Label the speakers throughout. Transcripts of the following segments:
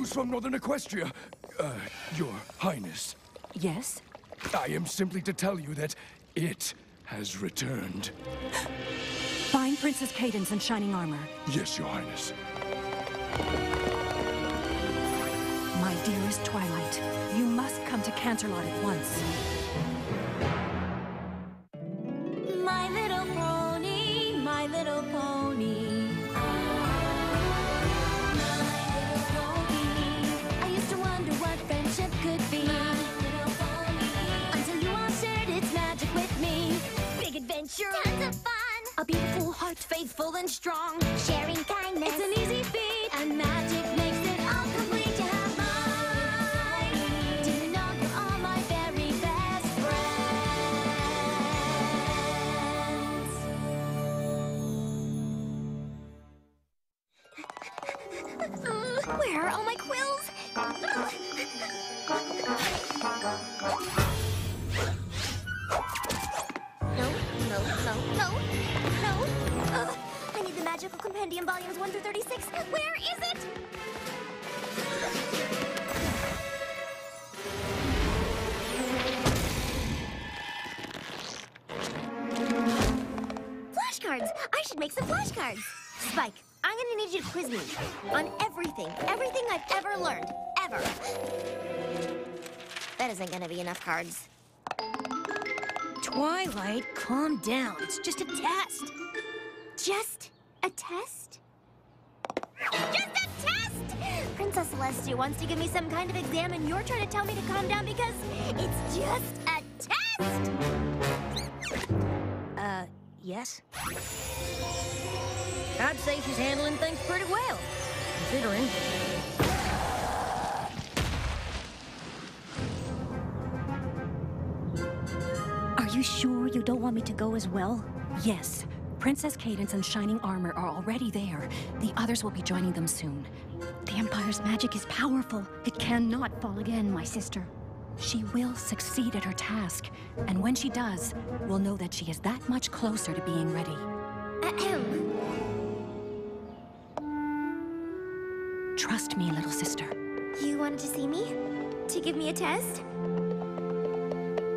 Speaker 1: Greetings from Northern Equestria, Your Highness.
Speaker 2: Yes?
Speaker 1: I am simply to tell you that it has returned.
Speaker 2: Find Princess Cadence in shining armor.
Speaker 1: Yes, Your Highness.
Speaker 2: My dearest Twilight, you must come to Canterlot at once.
Speaker 3: My little pony, my little pony. My little pony. I used to wonder what friendship could be. My little pony. Until you all shared its magic with me. Big adventure. Tons of fun. A beautiful heart, faithful and strong. Sharing kindness. It's an easy feat. And magic makes it all complete. You have mine. Do you know you're all my very best friends? Where are all my quills? No. I need the Magical Compendium Volumes 1 through 36. Where is it? Flashcards! I should make some flashcards. Spike, I'm gonna need you to quiz me on everything I've ever learned. Ever. That isn't gonna be enough cards.
Speaker 2: Twilight, calm down. It's just a test.
Speaker 3: Just a test? Just a test! Princess Celestia wants to give me some kind of exam and you're trying to tell me to calm down because it's just a test!
Speaker 2: Yes? I'd say she's handling things pretty well, considering. Are you sure you don't want me to go as well? Yes. Princess Cadence and Shining Armor are already there. The others will be joining them soon. The Empire's magic is powerful. It cannot fall again, my sister. She will succeed at her task, and when she does, we'll know that she is that much closer to being ready.
Speaker 3: Ahem.
Speaker 2: Trust me, little sister.
Speaker 3: You wanted to see me? To give me a test?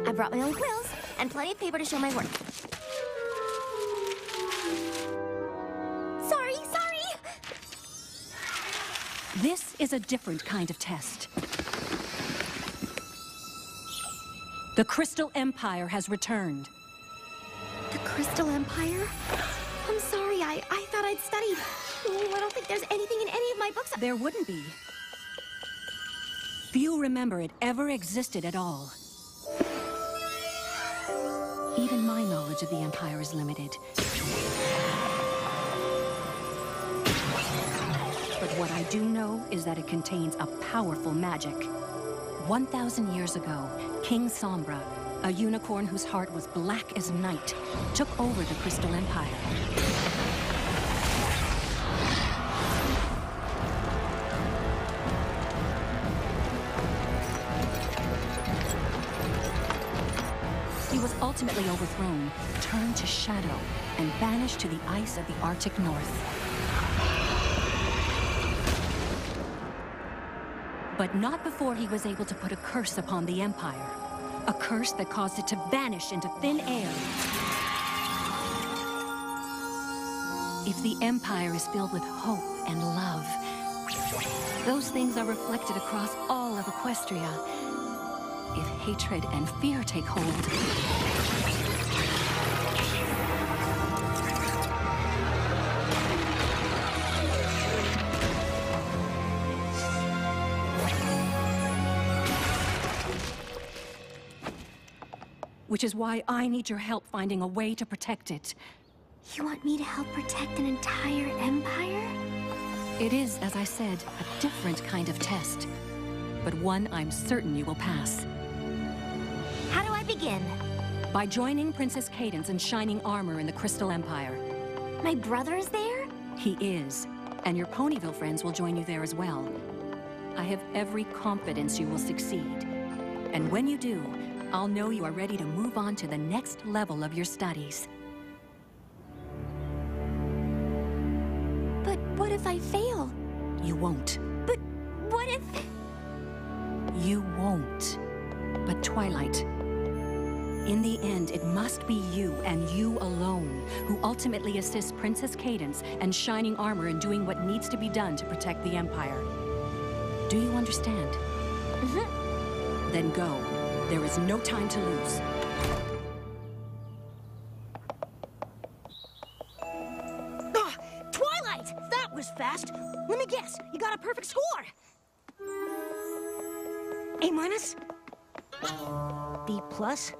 Speaker 3: I brought my own quills and plenty of paper to show my work. Sorry.
Speaker 2: This is a different kind of test. The Crystal Empire has returned.
Speaker 3: The Crystal Empire? I'm sorry, I thought I'd studied. Oh, I don't think there's anything in any of my books.
Speaker 2: There wouldn't be. Few remember it ever existed at all. Even my knowledge of the Empire is limited. But what I do know is that it contains a powerful magic. 1,000 years ago, King Sombra, a unicorn whose heart was black as night, took over the Crystal Empire. He was ultimately overthrown, turned to shadow, and banished to the ice of the Arctic North. But not before he was able to put a curse upon the Empire. A curse that caused it to vanish into thin air. If the Empire is filled with hope and love, those things are reflected across all of Equestria. If hatred and fear take hold, which is why I need your help finding a way to protect it.
Speaker 3: You want me to help protect an entire empire?
Speaker 2: It is, as I said, a different kind of test, but one I'm certain you will pass.
Speaker 3: How do I begin?
Speaker 2: By joining Princess Cadence in shining armor in the Crystal Empire.
Speaker 3: My brother is there?
Speaker 2: He is, and your Ponyville friends will join you there as well. I have every confidence you will succeed. And when you do, I'll know you are ready to move on to the next level of your studies.
Speaker 3: But what if I fail?
Speaker 2: You won't.
Speaker 3: But
Speaker 2: What if... You won't. But Twilight, in the end, it must be you and you alone who ultimately assist Princess Cadence and Shining Armor in doing what needs to be done to protect the Empire. Do you understand? Mm-hmm. Then go. There is no time to lose.
Speaker 4: Twilight! That was fast. Let me guess. You got a perfect score. A minus? B plus?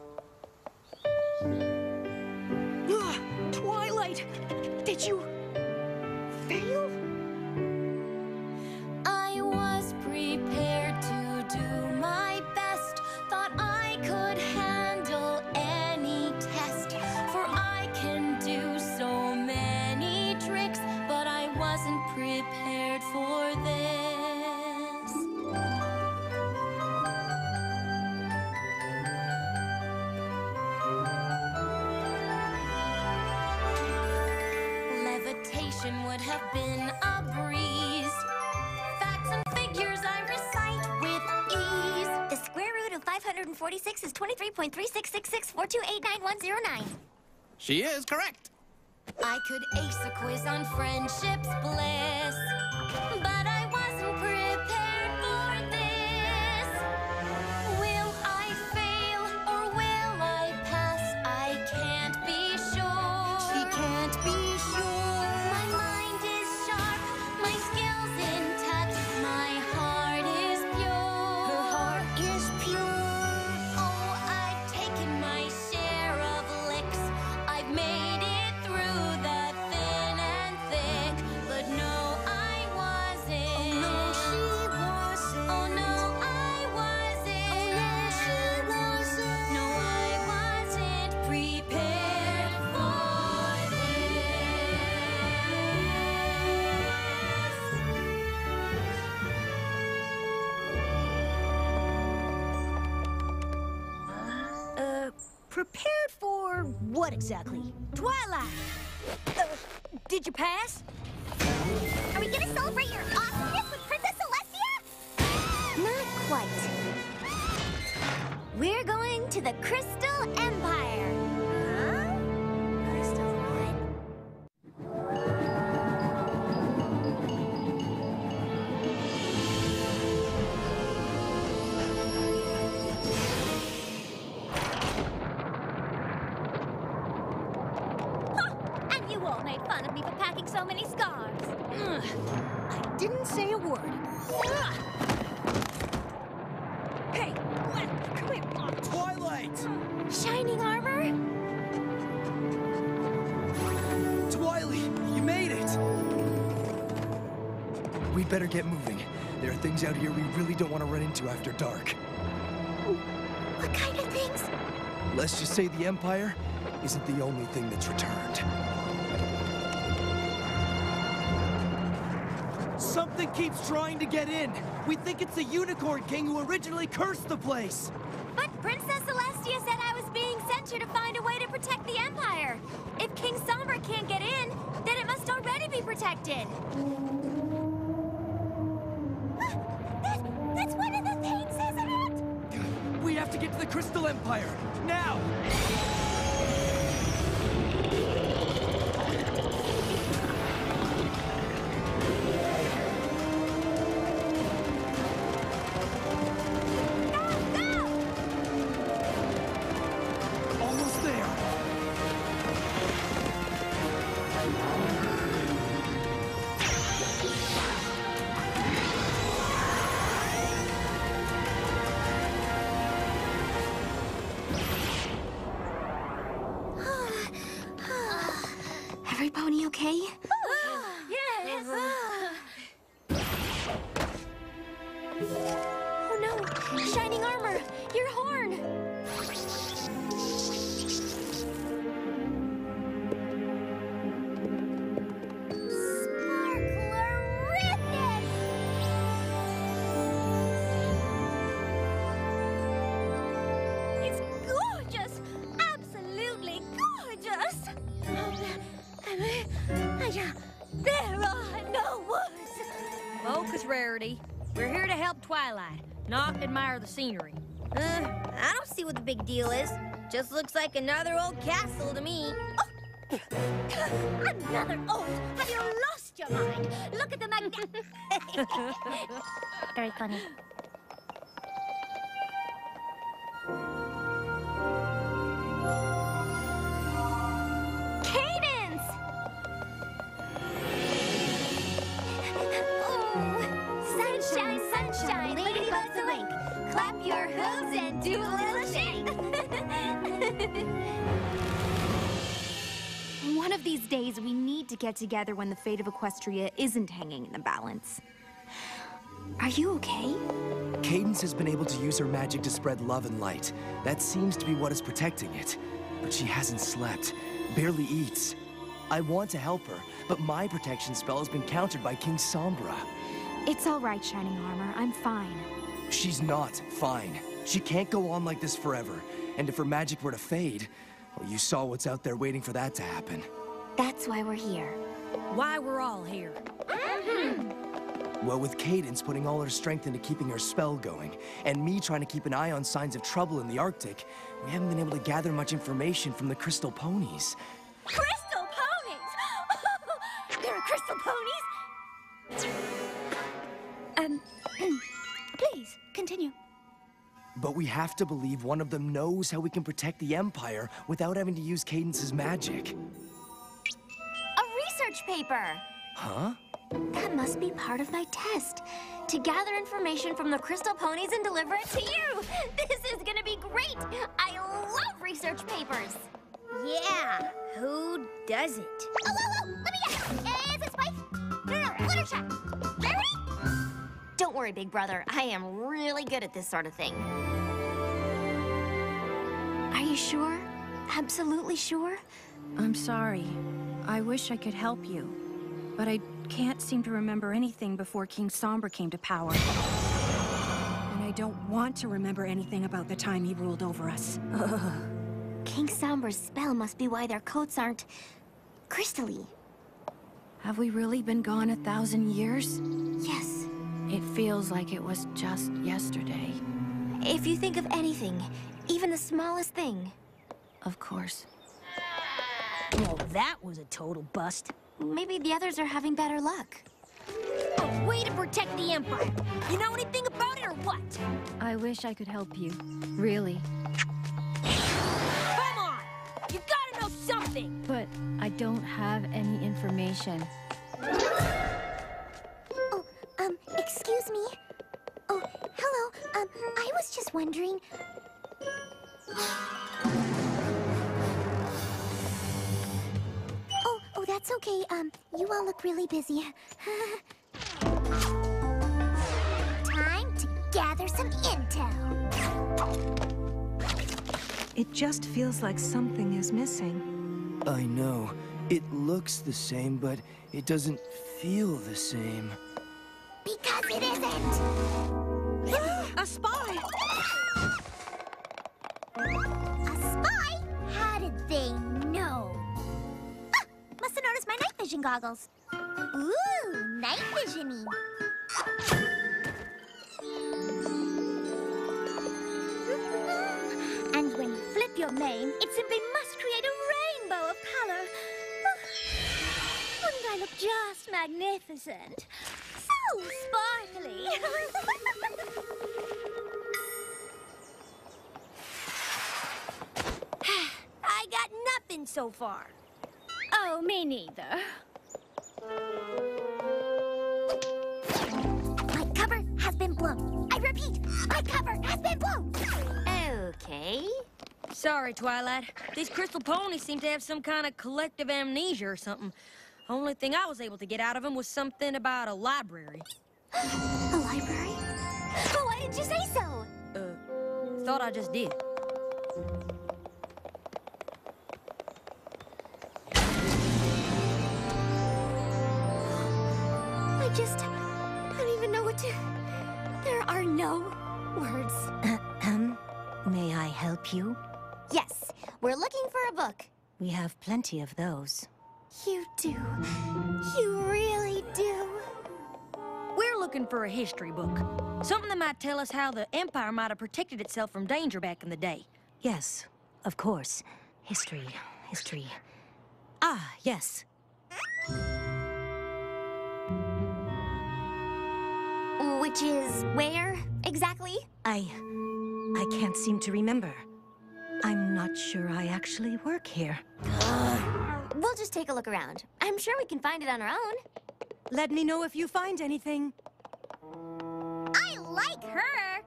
Speaker 4: Twilight! Did you... fail?
Speaker 3: I was prepared to do my best. Thought I could handle any test. For I can do so many tricks, but I wasn't prepared for this. Levitation would have been a breeze. Facts and figures I recite with ease.
Speaker 5: The square root of 546 is 23.366642899109.
Speaker 6: She is correct.
Speaker 3: I could ace a quiz on friendship's bliss, but I wasn't prepared for this. Will I fail or will I pass? I can't be sure.
Speaker 4: She can't be sure.
Speaker 3: My mind is sharp, my skills intact, my heart is pure.
Speaker 4: Her heart is pure.
Speaker 3: Oh, I've taken my share of licks. I've made it through the thin and thick, but no, I wasn't.
Speaker 4: Oh, no, she wasn't.
Speaker 3: Oh, no, I wasn't.
Speaker 4: Oh, no, she wasn't.
Speaker 3: No, I wasn't prepared for
Speaker 4: Prepared for what exactly? Twilight! Did you pass?
Speaker 5: Are we gonna celebrate your awesomeness with Princess Celestia? Not quite. We're going to the Crystal Empire. Huh? Crystal what? And you all made fun of me for packing so many scarves.
Speaker 4: I didn't say a word. Hey, come here.
Speaker 7: Twilight!
Speaker 5: Shining armor?
Speaker 7: Twilight, you made it! We'd better get moving. There are things out here we really don't want to run into after dark.
Speaker 5: What kind of things?
Speaker 7: Let's just say the Empire isn't the only thing that's returned. Something keeps trying to get in. We think it's the Unicorn King who originally cursed the place.
Speaker 5: But Princess Celestia said I was being sent here to find a way to protect the Empire. If King Somber can't get in, then it must already be protected. That's one of the things, isn't it?
Speaker 7: We have to get to the Crystal Empire, now! Almost there.
Speaker 2: Every pony okay?
Speaker 5: Yes.
Speaker 2: Oh no! Shining armor! Your horn!
Speaker 5: Sparklerific! It's gorgeous! Absolutely gorgeous! There are no words.
Speaker 4: Focus, Rarity. We're here to help Twilight, not admire the scenery.
Speaker 3: I don't see what the big deal is. Just looks like another old castle to me. Oh. Another old? Have you lost your mind? Look at the Very funny.
Speaker 5: Cadence! Oh, sunshine, sunshine, ladybugs awake. Clap your hooves and do a little shake.
Speaker 8: One of these days, we need to get together when the fate of Equestria isn't hanging in the balance. Are you okay?
Speaker 7: Cadence has been able to use her magic to spread love and light. That seems to be what is protecting it. But she hasn't slept, barely eats. I want to help her, but my protection spell has been countered by King Sombra.
Speaker 8: It's all right, Shining Armor. I'm fine.
Speaker 7: She's not fine. She can't go on like this forever. And if her magic were to fade, well, you saw what's out there waiting for that to happen.
Speaker 8: That's why we're here.
Speaker 4: Why we're all here.
Speaker 7: Well, with Cadence putting all her strength into keeping her spell going, and me trying to keep an eye on signs of trouble in the Arctic, we haven't been able to gather much information from the Crystal Ponies.
Speaker 5: Crystal ponies! There are crystal ponies?
Speaker 8: Please, continue.
Speaker 7: But we have to believe one of them knows how we can protect the Empire without having to use Cadence's magic.
Speaker 5: A research paper!
Speaker 7: Huh?
Speaker 5: That must be part of my test. To gather information from the crystal ponies and deliver it to you! This is gonna be great! I love research papers!
Speaker 3: Yeah, who doesn't?
Speaker 5: Oh, let me guess! Is it Spike? No, Fluttershy! Larry? Don't worry, big brother. I am really good at this sort of thing.
Speaker 8: Are you sure? Absolutely sure?
Speaker 2: I'm sorry. I wish I could help you. But I can't seem to remember anything before King Sombra came to power. And I don't want to remember anything about the time he ruled over us. Ugh.
Speaker 5: King Sombra's spell must be why their coats aren't crystal-y.
Speaker 2: Have we really been gone 1,000 years?
Speaker 5: Yes.
Speaker 2: It feels like it was just yesterday.
Speaker 5: If you think of anything, even the smallest thing.
Speaker 2: Of course.
Speaker 4: Well, that was a total bust.
Speaker 5: Maybe the others are having better luck.
Speaker 4: A way to protect the Empire. You know anything about it or what?
Speaker 2: I wish I could help you. Really.
Speaker 4: Come on! You gotta know something!
Speaker 2: But I don't have any information.
Speaker 5: Oh, excuse me. Oh, hello. I was just wondering. Oh, that's okay. You all look really busy. Time to gather some intel.
Speaker 9: It just feels like something is missing.
Speaker 7: I know. It looks the same, but it doesn't feel the same.
Speaker 5: Because it isn't.
Speaker 9: A spy!
Speaker 5: A spy? How did they know? Ah, must have noticed my night vision goggles. Ooh, night vision-y. And when you flip your mane, it simply must create a rainbow of color. Wouldn't I look just magnificent? So sparkly.
Speaker 4: I got nothing so far.
Speaker 5: Oh, me neither. My cover has been blown. I repeat, my cover has been blown.
Speaker 3: Okay.
Speaker 4: Sorry, Twilight. These crystal ponies seem to have some kind of collective amnesia or something. Only thing I was able to get out of them was something about a library.
Speaker 5: A library? Oh, why didn't you say so?
Speaker 4: Thought I just did.
Speaker 5: I don't even know what to... There are no words.
Speaker 10: May I help you?
Speaker 5: Yes, we're looking for a book.
Speaker 10: We have plenty of those.
Speaker 5: You do. You really do.
Speaker 4: We're looking looking for a history book. Something that might tell us how the Empire might have protected itself from danger back in the day.
Speaker 10: Yes, of course. History. Ah, yes.
Speaker 5: Which is where, exactly?
Speaker 10: I can't seem to remember. I'm not sure I actually work here.
Speaker 5: We'll just take a look around. I'm sure we can find it on our own.
Speaker 10: Let me know if you find anything.
Speaker 5: I like her!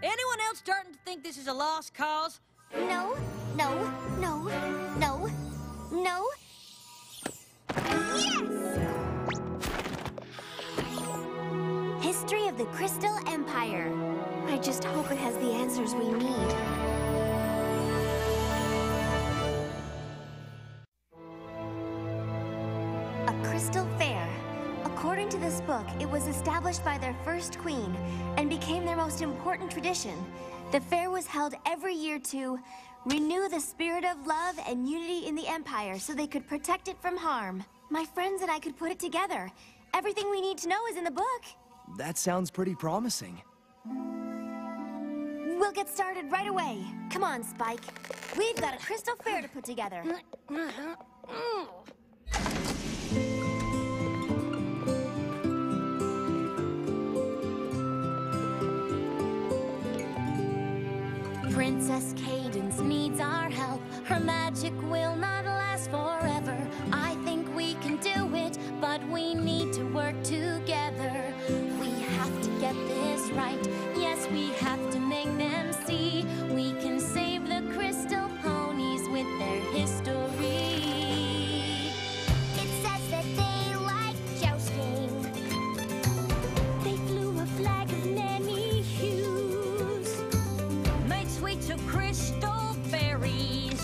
Speaker 4: Anyone else starting to think this is a lost cause?
Speaker 5: No. Yes! History of the Crystal Empire. I just hope it has the answers we need. A crystal fair. According to this book, it was established by their first queen and became their most important tradition. The fair was held every year to renew the spirit of love and unity in the Empire so they could protect it from harm. My friends and I could put it together. Everything we need to know is in the book.
Speaker 7: That sounds pretty promising.
Speaker 5: We'll get started right away. Come on, Spike. We've got a crystal fair to put together. Princess Cadence needs our help. Her magic will not last forever. I think we can do it, but we need to work together. We have to get this right. Yes, we have to make them see. We can save the crystal ponies with their history. It says that they like jousting. They flew a flag of many hues.
Speaker 4: Made sweets of crystal berries.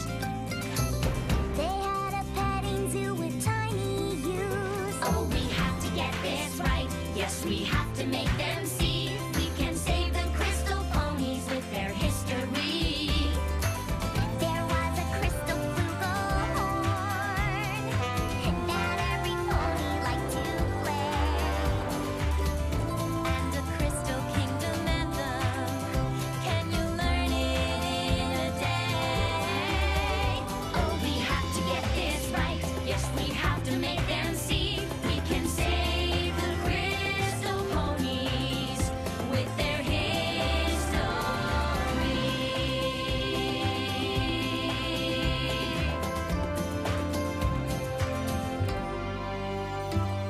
Speaker 5: They had a petting zoo with tiny ewes.
Speaker 3: Oh, we have to get this right. Yes, we have to make them see. We can save the crystal ponies with their history.
Speaker 5: There was a crystal flugelhorn that every pony liked to play.
Speaker 3: And a crystal kingdom anthem. Can you learn it in a day? Oh, we have to get this right. Yes, we have to make them see. We can save the crystal ponies with their history.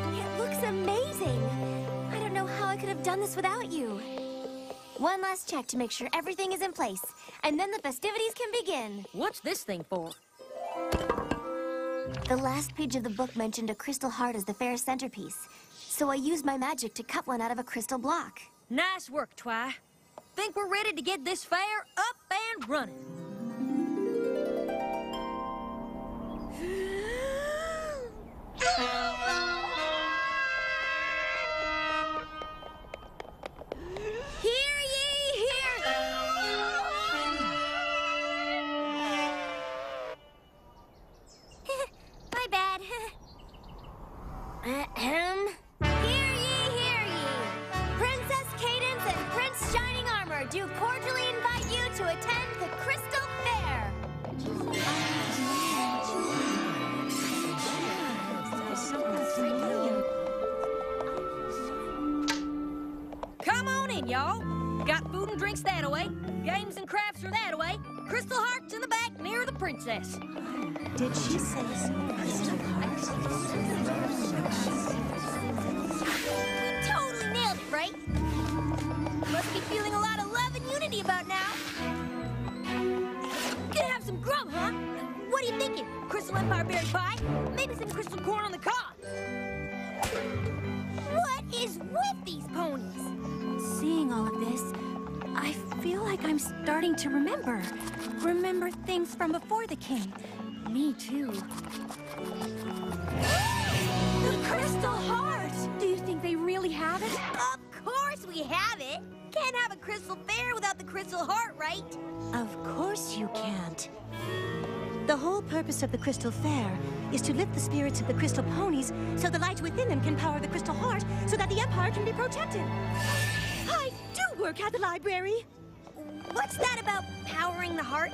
Speaker 5: It looks amazing. I don't know how I could have done this without you. One last check to make sure everything is in place, and then the festivities can begin.
Speaker 4: What's this thing for?
Speaker 5: The last page of the book mentioned a crystal heart as the fair's centerpiece, so I used my magic to cut one out of a crystal block.
Speaker 4: Nice work, Twy. Think we're ready to get this fair up and running. Hear ye, hear.
Speaker 5: My bad. Hear ye, hear ye. Princess Cadence and Prince Shining Armor do cordially invite you to attend the Crystal Fair.
Speaker 4: Come on in, y'all. Got food and drinks that away. Games and crafts are that away. Crystal hearts in the back near the princess.
Speaker 10: Did she say so?
Speaker 5: Totally nailed it, right?
Speaker 4: Must be feeling a lot of love and unity about now. Gonna have some grub, huh? What are you thinking? Crystal Empire berry pie? Maybe some crystal corn on the cob. What is with these ponies?
Speaker 2: Seeing all of this, I feel like I'm starting to remember. Remember things from before the king. Me too.
Speaker 3: The crystal heart!
Speaker 2: Do you think they really have it?
Speaker 4: Of course we have it. Can't have a crystal fair without the crystal heart, right?
Speaker 10: Of course you can't. The whole purpose of the Crystal Fair is to lift the spirits of the crystal ponies so the light within them can power the crystal heart so that the Empire can be protected. I do work at the library.
Speaker 4: What's that about powering the heart?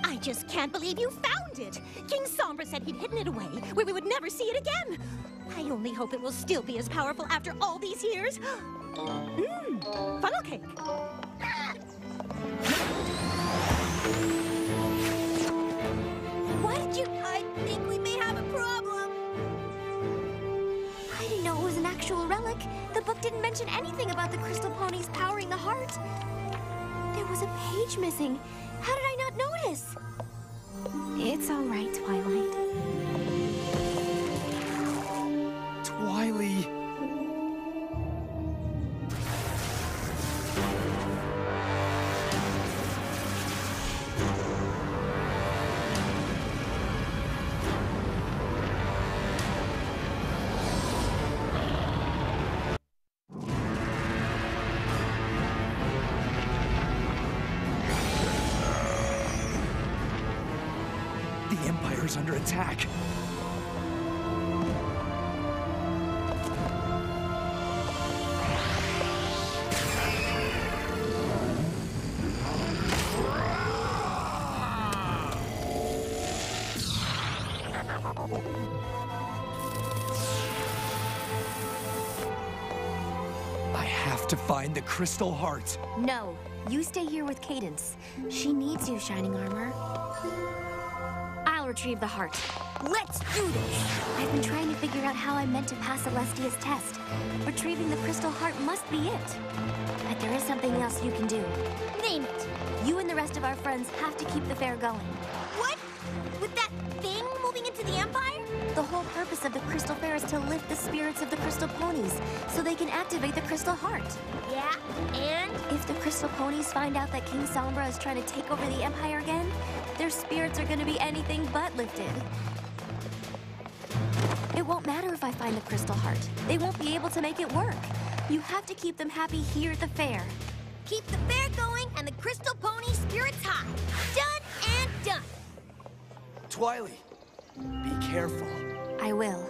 Speaker 10: I just can't believe you found it. King Sombra said he'd hidden it away where we would never see it again. I only hope it will still be as powerful after all these years. Funnel cake.
Speaker 3: What did you...
Speaker 4: I think we may have a problem.
Speaker 3: I didn't know it was an actual relic. The book didn't mention anything about the crystal ponies powering the heart. There was a page missing. How did I not notice?
Speaker 2: It's all right, Twilight.
Speaker 7: Twily. The Empire's under attack. I have to find the crystal heart.
Speaker 3: No, you stay here with Cadence. She needs you, Shining Armor. I'll retrieve the heart. Let's do this! I've been trying to figure out how I'm meant to pass Celestia's test. Retrieving the crystal heart must be it. But there is something else you can do. Name it! You and the rest of our friends have to keep the fair going.
Speaker 4: What? With that thing moving into the Empire?
Speaker 3: The whole purpose of the Crystal Fair is to lift the spirits of the crystal ponies so they can activate the crystal heart.
Speaker 4: Yeah, and?
Speaker 3: If the crystal ponies find out that King Sombra is trying to take over the Empire again, their spirits are going to be anything but lifted. It won't matter if I find the crystal heart. They won't be able to make it work. You have to keep them happy here at the fair.
Speaker 4: Keep the fair going and the crystal pony spirits high. Done and done.
Speaker 7: Twily, be careful.
Speaker 3: I will.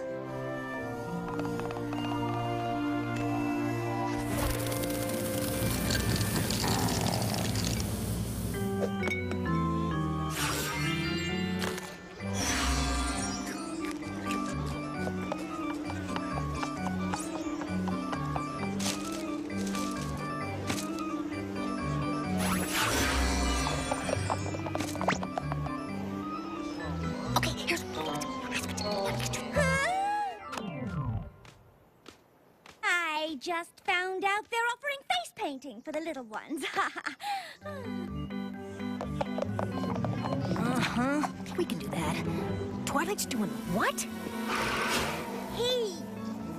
Speaker 3: I just found out they're offering face painting for the little ones.
Speaker 10: Uh-huh. We can do that. Twilight's doing what?
Speaker 3: He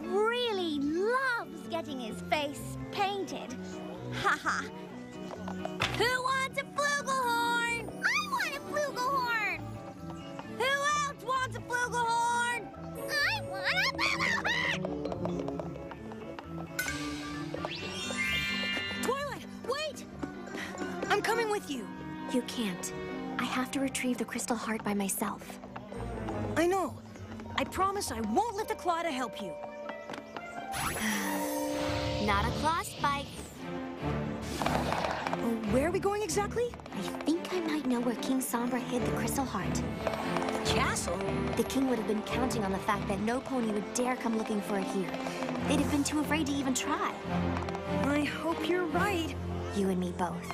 Speaker 3: really loves getting his face painted. Haha.
Speaker 4: Who wants a flugelhorn?
Speaker 3: I want a flugelhorn!
Speaker 4: Who else wants a flugelhorn?
Speaker 3: I want a flugelhorn!
Speaker 10: Twilight, wait! I'm coming with you.
Speaker 3: You can't. I have to retrieve the crystal heart by myself.
Speaker 10: I know. I promise I won't lift a claw to help you.
Speaker 3: Not a claw spike.
Speaker 10: Where are we going exactly?
Speaker 3: I think I might know where King Sombra hid the crystal heart.
Speaker 10: The castle?
Speaker 3: The king would have been counting on the fact that no pony would dare come looking for it here. They'd have been too afraid to even try.
Speaker 10: I hope you're right.
Speaker 3: You and me both.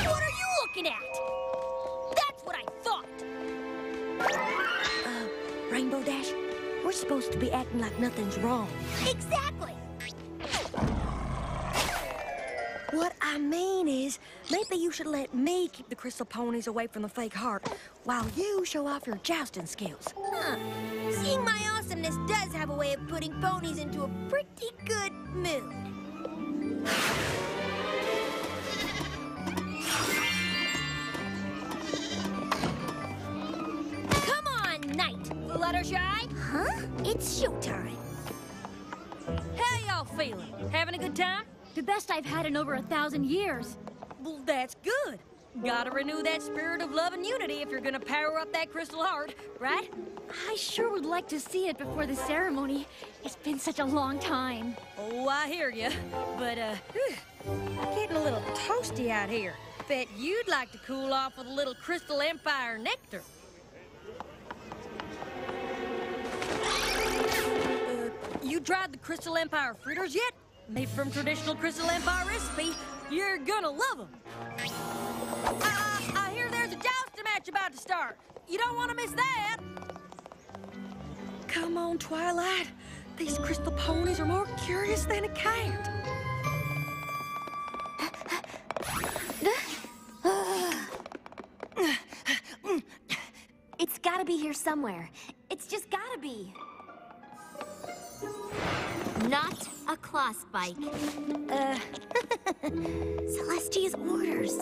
Speaker 4: What are you looking at? That's what I thought.
Speaker 10: Rainbow Dash, we're supposed to be acting like nothing's wrong.
Speaker 4: Exactly.
Speaker 10: What I mean is, maybe you should let me keep the crystal ponies away from the fake heart, while you show off your jousting skills.
Speaker 3: Huh.
Speaker 4: Seeing my awesomeness does have a way of putting ponies into a pretty good mood. Come on, Knight. Fluttershy.
Speaker 3: Huh? It's showtime.
Speaker 4: How y'all feeling? Having a good time?
Speaker 3: The best I've had in over 1,000 years.
Speaker 4: Well, that's good. Gotta renew that spirit of love and unity if you're gonna power up that crystal heart, right?
Speaker 3: I sure would like to see it before the ceremony. It's been such a long time.
Speaker 4: Oh, I hear you. But, getting a little toasty out here. Bet you'd like to cool off with a little Crystal Empire nectar. You tried the Crystal Empire fritters yet? Made from traditional Crystal Empire recipe. You're gonna love them. I hear there's a jousting match about to start. You don't want to miss that. Come on, Twilight. These crystal ponies are more curious than a cat.
Speaker 8: It's gotta be here somewhere. It's just gotta be. Not a claw spike. Celestia's orders.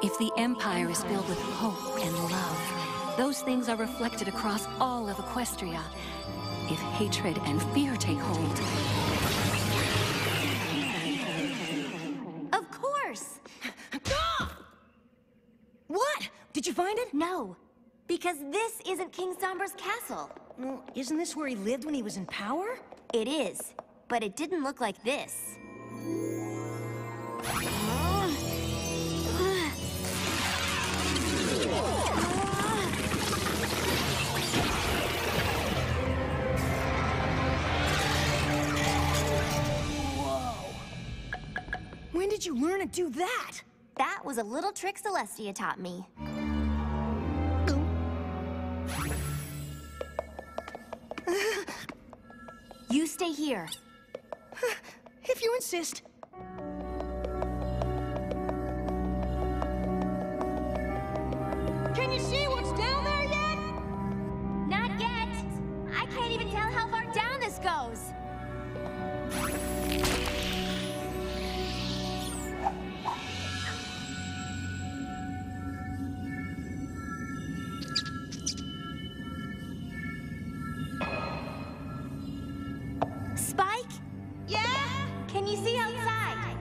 Speaker 2: If the Empire is filled with hope and love, those things are reflected across all of Equestria. If hatred and fear take hold...
Speaker 8: Of course!
Speaker 10: What? Did you find it?
Speaker 8: No, because this isn't King Sombra's castle.
Speaker 10: Well, isn't this where he lived when he was in power?
Speaker 8: It is, but it didn't look like this.
Speaker 10: When did you learn to do that?
Speaker 8: That was a little trick Celestia taught me. You stay here.
Speaker 10: If you insist. Can you see what's down there yet?
Speaker 8: Not yet. I can't even tell how far down this goes. Spike?
Speaker 10: Yeah?
Speaker 8: Can you see outside?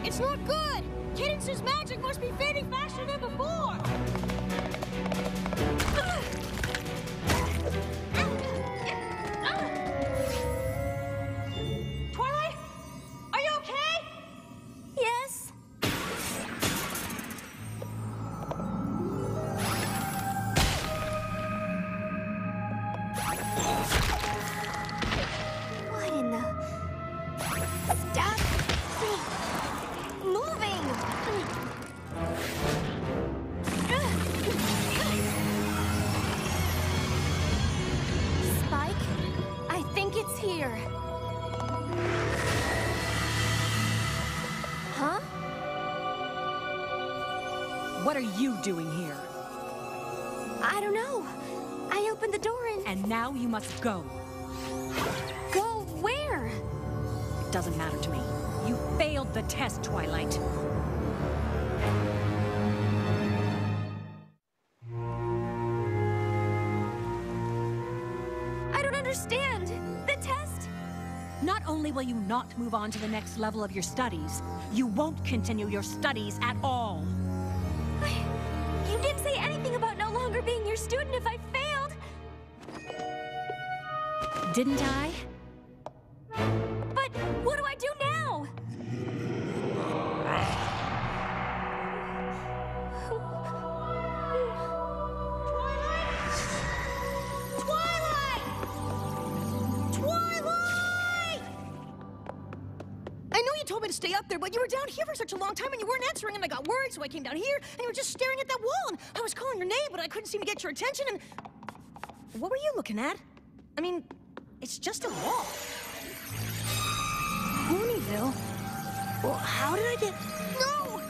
Speaker 10: It's not good! Cadence's magic must be fading faster than before! Twilight? Are you okay?
Speaker 8: Yes. What in the... Stop moving! Spike, I think it's here. Huh?
Speaker 2: What are you doing here?
Speaker 8: I don't know. I opened the door
Speaker 2: And now you must go.
Speaker 8: Go where?
Speaker 2: It doesn't matter to me. You failed the test, Twilight.
Speaker 8: I don't understand. The test?
Speaker 2: Not only will you not move on to the next level of your studies, you won't continue your studies at all.
Speaker 8: You didn't say anything about no longer being your student if I failed.
Speaker 2: Didn't I?
Speaker 8: But what do I do now?
Speaker 10: I know you told me to stay up there, but you were down here for such a long time and you weren't answering, and I got worried, so I came down here, and you were just staring at that wall, and I was calling your name, but I couldn't seem to get your attention, and... What were you looking at? I mean, it's just a wall. Ponyville? Well, how did I get... No!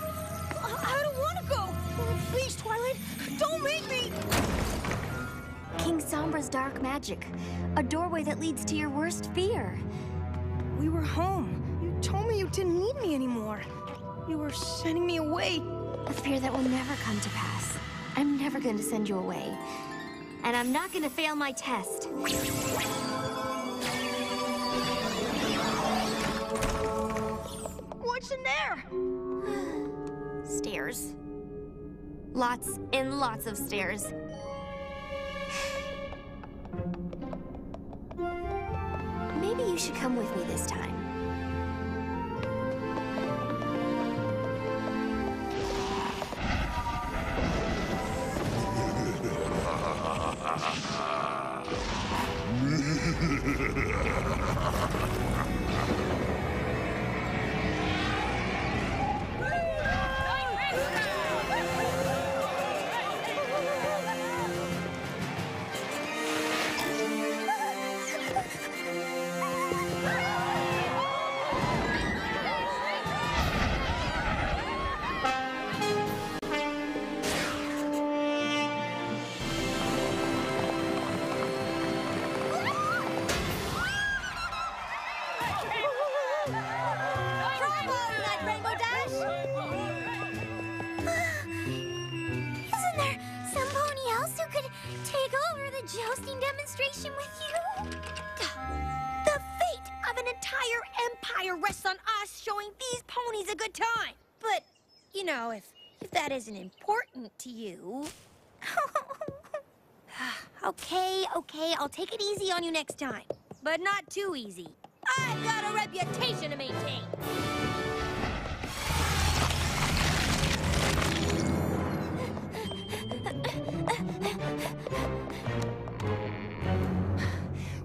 Speaker 10: I don't want to go! Oh, please, Twilight, don't make me!
Speaker 8: King Sombra's dark magic. A doorway that leads to your worst fear.
Speaker 10: We were home. You told me you didn't need me anymore. You were sending me away.
Speaker 8: A fear that will never come to pass. I'm never going to send you away. And I'm not going to fail my test.
Speaker 10: What's in there?
Speaker 8: Stairs. Lots and lots of stairs. Maybe you should come with me this time.
Speaker 3: Jousting demonstration with you? The fate of an entire empire rests on us showing these ponies a good time. But, you know, if that isn't important to you... Okay, I'll take it easy on you next time. But not too easy. I've got a reputation to maintain.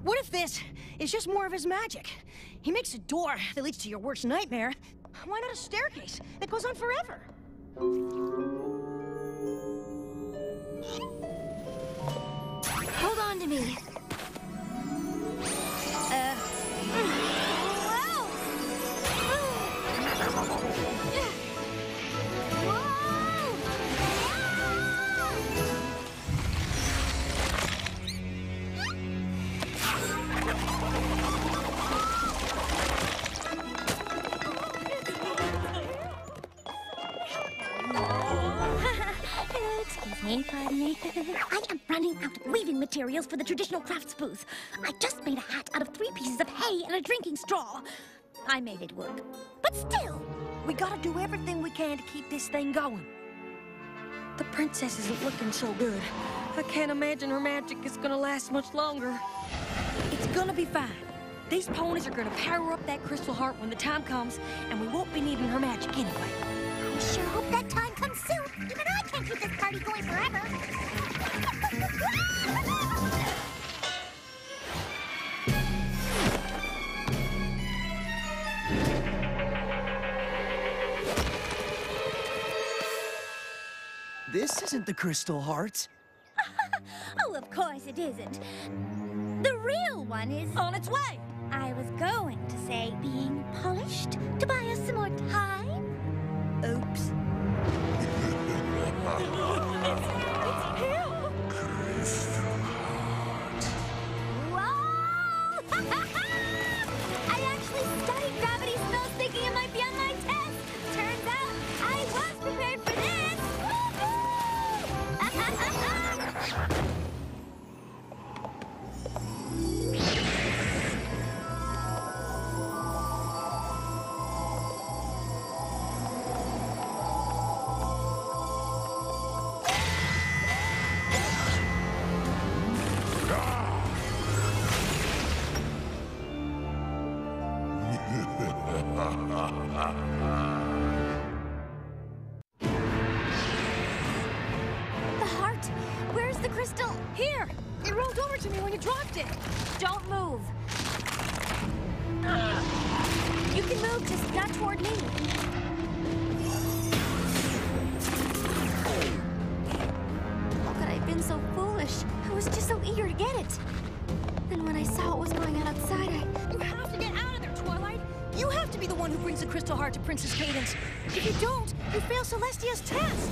Speaker 10: What if this is just more of his magic? He makes a door that leads to your worst nightmare. Why not a staircase that goes on forever?
Speaker 8: Hold on to me.
Speaker 3: Excuse me, pardon me. I am running out of weaving materials for the traditional crafts booth. I just made a hat out of 3 pieces of hay and a drinking straw. I made it work. But still,
Speaker 4: We gotta do everything we can to keep this thing going. The princess isn't looking so good. I can't imagine her magic is gonna last much longer. It's gonna be fine. These ponies are gonna power up that crystal heart when the time comes, and we won't be needing her magic anyway.
Speaker 3: I sure hope that time comes soon. Even I can't keep this party going forever.
Speaker 7: This isn't the crystal heart.
Speaker 3: Oh, of course it isn't. The real one is
Speaker 4: On its way!
Speaker 3: I was going to say being polished to buy us some more time.
Speaker 4: Oops.
Speaker 3: Whoa! I actually studied gravity spells thinking it might be on my test. Turns out I was prepared for this.
Speaker 8: The heart! Where's the crystal?
Speaker 10: Here! It rolled over to me when you dropped it.
Speaker 8: Don't move. You can move, just not toward me. How could I have been so foolish? I was just so eager to get it. Then when I saw what was going on outside,
Speaker 4: You have to get out of there, Twilight! You have to be the one who brings the crystal heart to Princess Cadence. If you don't, you fail Celestia's test!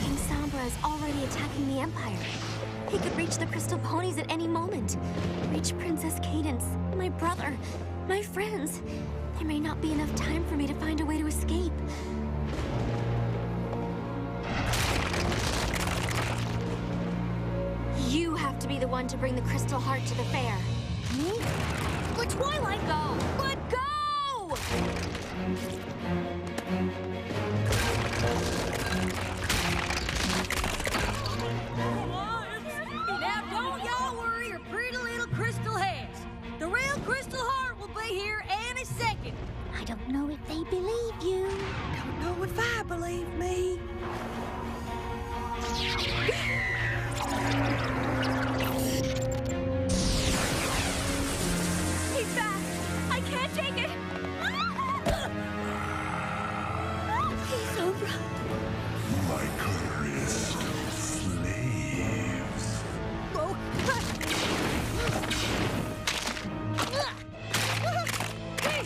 Speaker 8: King Sombra is already attacking the Empire. He could reach the Crystal Ponies at any moment. Reach Princess Cadence, my brother, my friends. There may not be enough time for me to find a way to escape. You have to be the one to bring the Crystal Heart to the fair. Me?
Speaker 4: Let Twilight go! Let go! Now don't y'all worry your pretty little crystal heads. The real Crystal Heart will be here any second.
Speaker 3: I don't know if they believe you.
Speaker 4: Don't know if I believe me.
Speaker 8: He's back! I can't take it! King Sombra!
Speaker 1: My glorious slaves.
Speaker 4: Oh. Hey,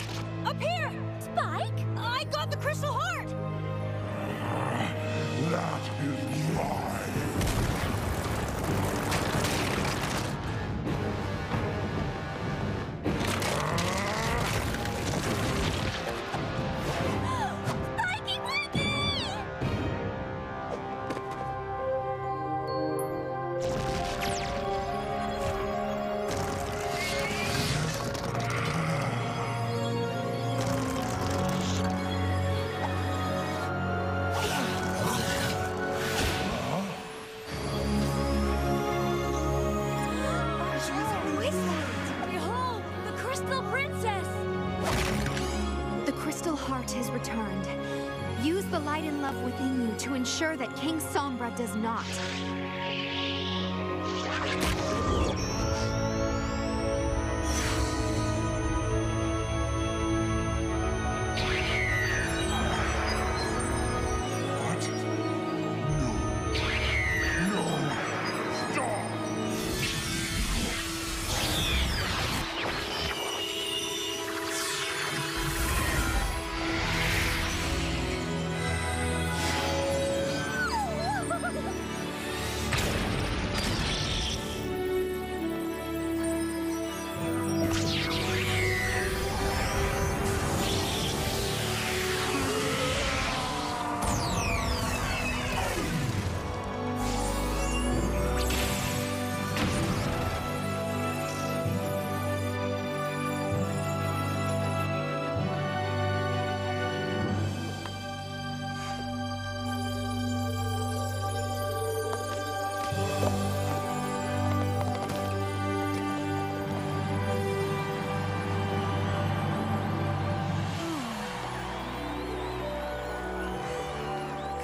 Speaker 4: up here! Spike! I got the Crystal Heart!
Speaker 1: That is mine.
Speaker 3: Spikey Wiggy!
Speaker 8: Who is that?
Speaker 4: Behold, the Crystal Princess!
Speaker 8: The Crystal Heart has returned. Use the light and love within you to ensure that King Sombra does not.
Speaker 1: What? No. No. Stop.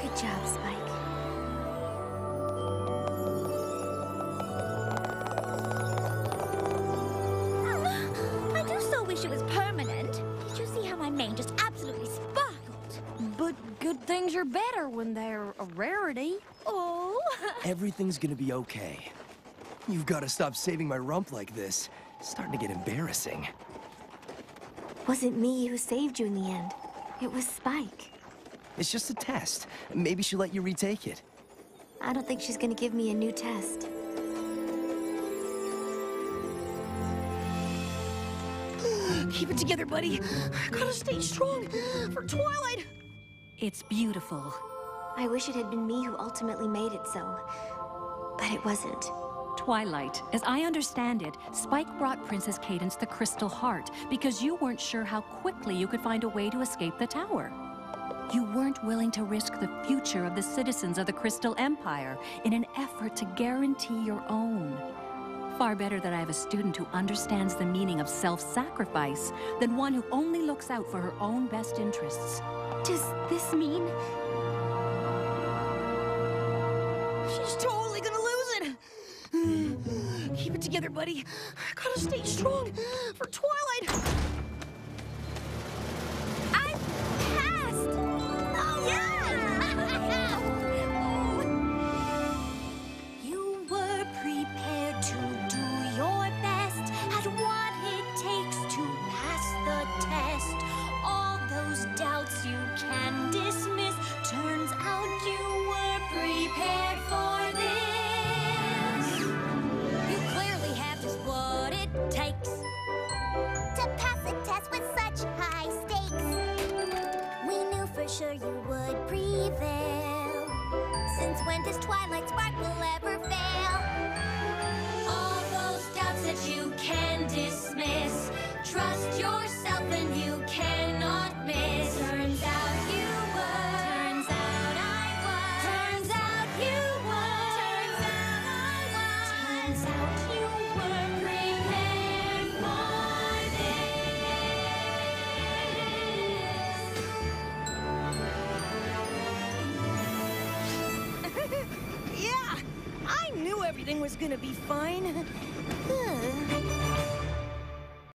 Speaker 8: Good job, Spike.
Speaker 3: I do so wish it was permanent. Did you see how my mane just absolutely sparkled?
Speaker 4: But good things are better when they're a rarity.
Speaker 3: Oh,
Speaker 7: Everything's gonna be okay. You've got to stop saving my rump like this. It's starting to get embarrassing.
Speaker 8: Wasn't me who saved you in the end. It was Spike.
Speaker 7: It's just a test. Maybe she'll let you retake it.
Speaker 8: I don't think she's gonna give me a new test.
Speaker 4: Keep it together, buddy. Gotta stay strong for Twilight.
Speaker 2: It's beautiful.
Speaker 8: I wish it had been me who ultimately made it so. But it wasn't.
Speaker 2: Twilight, as I understand it, Spike brought Princess Cadence the Crystal Heart because you weren't sure how quickly you could find a way to escape the tower. You weren't willing to risk the future of the citizens of the Crystal Empire in an effort to guarantee your own. Far better that I have a student who understands the meaning of self-sacrifice than one who only looks out for her own best interests.
Speaker 8: Does this mean...
Speaker 4: She's totally gonna lose it. Keep it together, buddy. Gotta stay strong for Twilight.
Speaker 3: happens when this twilight spark will ever fail.
Speaker 5: All those doubts that you can dismiss. Trust yourself and you cannot miss. Turns out you were. Turns out I was. Turns out you were. Turns out I was. Turns out you were prepared for this.
Speaker 4: Yeah! I knew everything was gonna be fine.